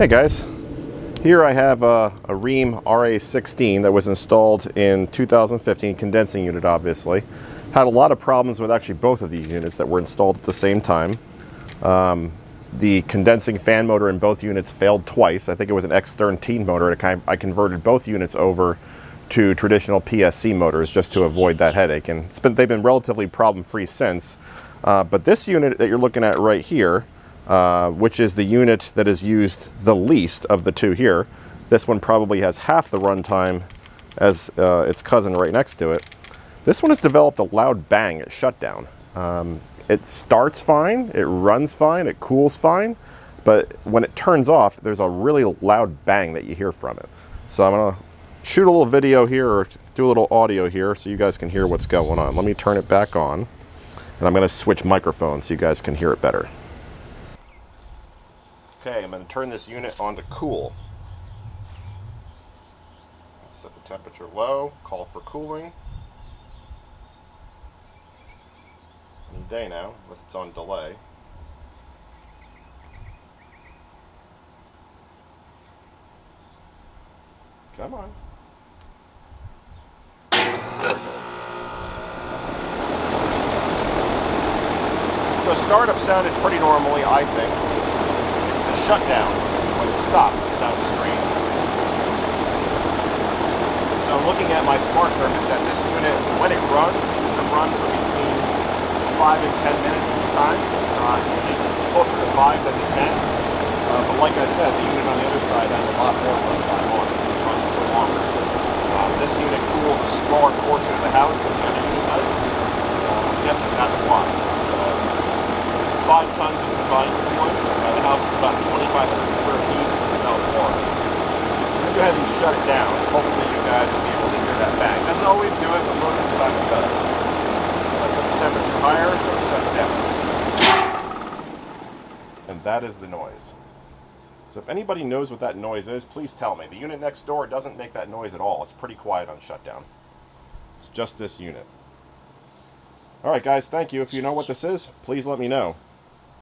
Hey guys, here I have a Rheem RA16 that was installed in 2015, condensing unit obviously. Had a lot of problems with actually both of these units that were installed at the same time. The condensing fan motor in both units failed twice. I think it was an X13 motor. I converted both units over to traditional PSC motors just to avoid that headache, and they've been relatively problem-free since. But this unit that you're looking at right here, which is the unit that is used the least of the two here. This one probably has half the runtime as its cousin right next to it. This one has developed a loud bang at shutdown. It starts fine, it runs fine, it cools fine, but when it turns off, there's a really loud bang that you hear from it. So I'm gonna shoot a little video here or do a little audio here so you guys can hear what's going on. Let me turn it back on, and I'm gonna switch microphones so you guys can hear it better. Okay, I'm going to turn this unit on to cool. Set the temperature low, call for cooling. Any day now, unless it's on delay. Come on. There it goes. So startup sounded pretty normally, I think. Shutdown, when it stops, it sounds strange. So looking at my smart thermostat, this unit, when it runs, seems to run for between 5 and 10 minutes each time. Usually closer to 5 than to 10. But like I said, the unit on the other side has a lot more runtime on it. It runs for longer. This unit cools a smaller portion of the house than the other unit does. I'm guessing that's why. It's 5 tons of combined cooling. The house is about 2,500 square feet in South Florida. I'm going to go ahead and shut it down. Hopefully you guys will be able to hear that bang. It doesn't always do it, but most of the time it does. I set the temperature higher, so it shuts down. And that is the noise. So if anybody knows what that noise is, please tell me. The unit next door doesn't make that noise at all. It's pretty quiet on shutdown. It's just this unit. Alright guys, thank you. If you know what this is, please let me know.